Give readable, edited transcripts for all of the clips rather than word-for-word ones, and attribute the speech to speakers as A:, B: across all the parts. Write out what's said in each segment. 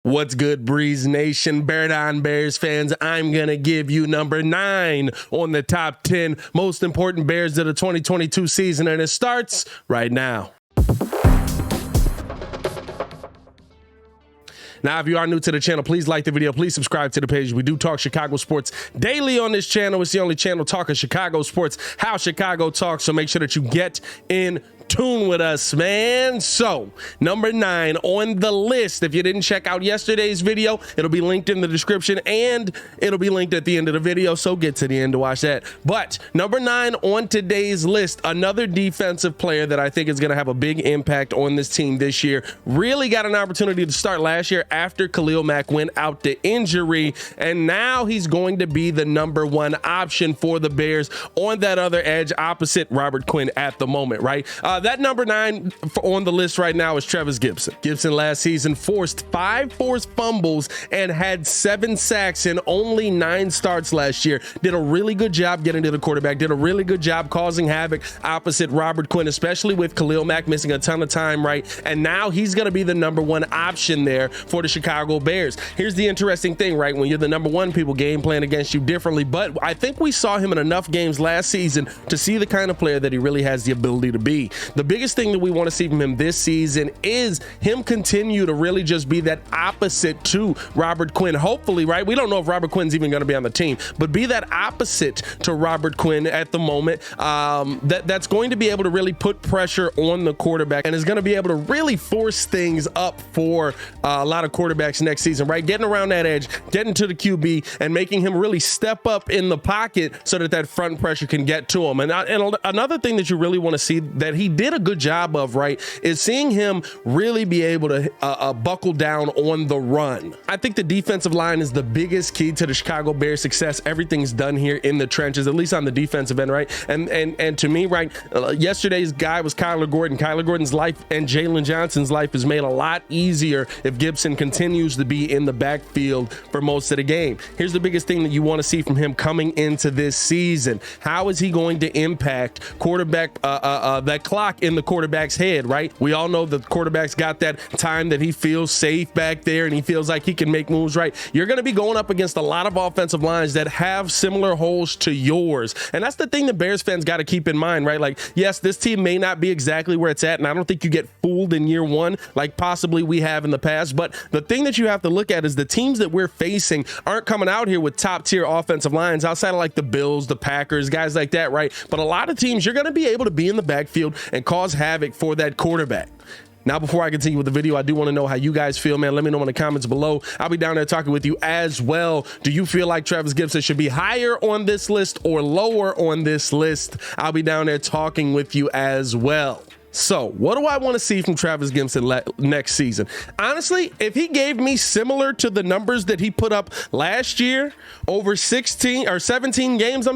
A: What's good, Breeze Nation? Bear Down Bears fans, I'm going to give you number 9 on the top 10 most important Bears of the 2022 season, and it starts right now. Now, if you are new to the channel, please like the video. Please subscribe to the page. We do talk Chicago sports daily on this channel. It's the only channel talking Chicago sports, how Chicago talks. So make sure that you get in tune with us, man. So number 9 on the list, if you didn't check out yesterday's video, it'll be linked in the description and it'll be linked at the end of the video, so get to the end to watch that. But number 9 on today's list, another defensive player that I think is going to have a big impact on this team this year. Really got an opportunity to start last year after Khalil Mack went out to injury, and now he's going to be the number 1 option for the Bears on that other edge opposite Robert Quinn at the moment, right? That number 9 on the list right now is Trevis Gipson. Gipson last season forced 5 forced fumbles and had 7 sacks in only 9 starts last year. Did a really good job getting to the quarterback. Did a really good job causing havoc opposite Robert Quinn, especially with Khalil Mack missing a ton of time, right? And now he's going to be the number 1 option there for the Chicago Bears. Here's the interesting thing, right? When you're the number 1, people game plan against you differently, but I think we saw him in enough games last season to see the kind of player that he really has the ability to be. The biggest thing that we want to see from him this season is him continue to really just be that opposite to Robert Quinn. Hopefully, right? We don't know if Robert Quinn's even going to be on the team, but be that opposite to Robert Quinn at the moment. That's going to be able to really put pressure on the quarterback and is going to be able to really force things up for a lot of quarterbacks next season, right? Getting around that edge, getting to the QB and making him really step up in the pocket so that front pressure can get to him. And another thing that you really want to see that he did a good job of, right, is seeing him really be able to buckle down on the run. I think the defensive line is the biggest key to the Chicago Bears success. Everything's done here in the trenches, at least on the defensive end, right? And to me, right, yesterday's guy was Kyler Gordon. Kyler Gordon's life and Jalen Johnson's life is made a lot easier if Gipson continues to be in the backfield for most of the game. Here's the biggest thing that you want to see from him coming into this season. How is he going to impact quarterback that clock in the quarterback's head, right? We all know that the quarterback's got that time that he feels safe back there and he feels like he can make moves, right? You're going to be going up against a lot of offensive lines that have similar holes to yours. And that's the thing that Bears fans got to keep in mind, right? Like, yes, this team may not be exactly where it's at, and I don't think you get fooled in year 1 like possibly we have in the past. But the thing that you have to look at is the teams that we're facing aren't coming out here with top tier offensive lines outside of like the Bills, the Packers, guys like that, right? But a lot of teams, you're going to be able to be in the backfield and cause havoc for that quarterback. Now, before I continue with the video, I do want to know how you guys feel, man. Let me know in the comments below. I'll be down there talking with you as well. Do you feel like Trevis Gipson should be higher on this list or lower on this list? I'll be down there talking with you as well. So what do I want to see from Trevis Gipson next season? Honestly, if he gave me similar to the numbers that he put up last year over 16 or 17 games,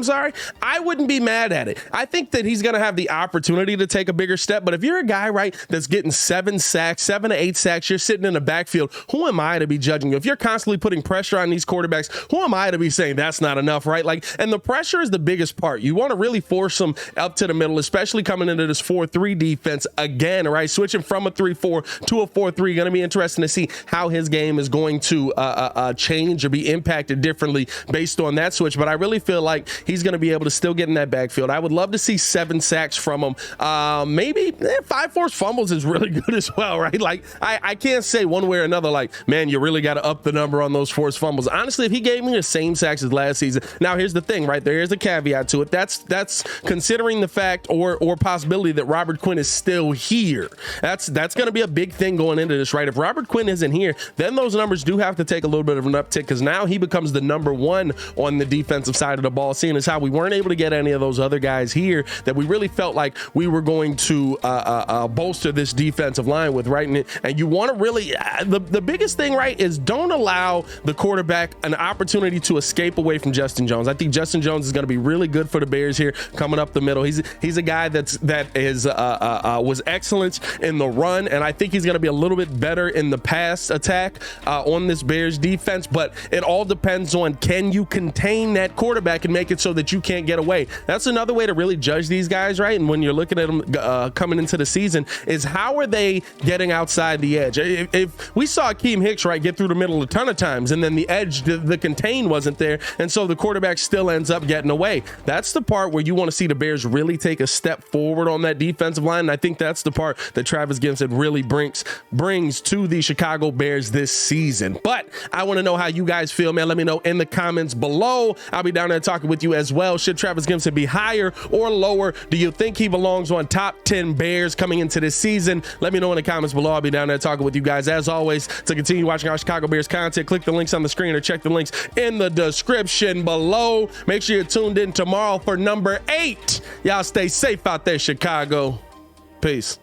A: I wouldn't be mad at it. I think that he's going to have the opportunity to take a bigger step. But if you're a guy, right, that's getting 7 to 8 sacks, you're sitting in the backfield, who am I to be judging you? If you're constantly putting pressure on these quarterbacks, who am I to be saying that's not enough, right? Like, and the pressure is the biggest part. You want to really force them up to the middle, especially coming into this 4-3 defense again, right? Switching from a 3-4 to a 4-3. Going to be interesting to see how his game is going to change or be impacted differently based on that switch. But I really feel like he's going to be able to still get in that backfield. I would love to see 7 sacks from him. Maybe 5 forced fumbles is really good as well, right? Like, I can't say one way or another, like, man, you really got to up the number on those forced fumbles. Honestly, if he gave me the same sacks as last season, now here's the thing, right? There is a caveat to it. That's considering the fact or possibility that Robert Quinn is still here. That's going to be a big thing going into this, right? If Robert Quinn isn't here, then those numbers do have to take a little bit of an uptick because now he becomes the number 1 on the defensive side of the ball, seeing as how we weren't able to get any of those other guys here that we really felt like we were going to bolster this defensive line with, right? And you want to really, the biggest thing, right, is don't allow the quarterback an opportunity to escape away from Justin Jones. I think Justin Jones is going to be really good for the Bears here coming up the middle. He's a guy that is was excellent in the run, and I think he's going to be a little bit better in the pass attack on this Bears defense. But it all depends on, can you contain that quarterback and make it so that you can't get away? That's another way to really judge these guys, right? And when you're looking at them coming into the season, is how are they getting outside the edge? If we saw Akeem Hicks, right, get through the middle a ton of times, and then the edge, the contain wasn't there, and so the quarterback still ends up getting away. That's the part where you want to see the Bears really take a step forward on that defensive line, and I think that's the part that Trevis Gipson really brings to the Chicago Bears this season. But I want to know how you guys feel, man. Let me know in the comments below. I'll be down there talking with you as well. Should Trevis Gipson be higher or lower? Do you think he belongs on top 10 Bears coming into this season? Let me know in the comments below. I'll be down there talking with you guys. As always, to continue watching our Chicago Bears content, click the links on the screen or check the links in the description below. Make sure you're tuned in tomorrow for number 8. Y'all stay safe out there, Chicago. Peace.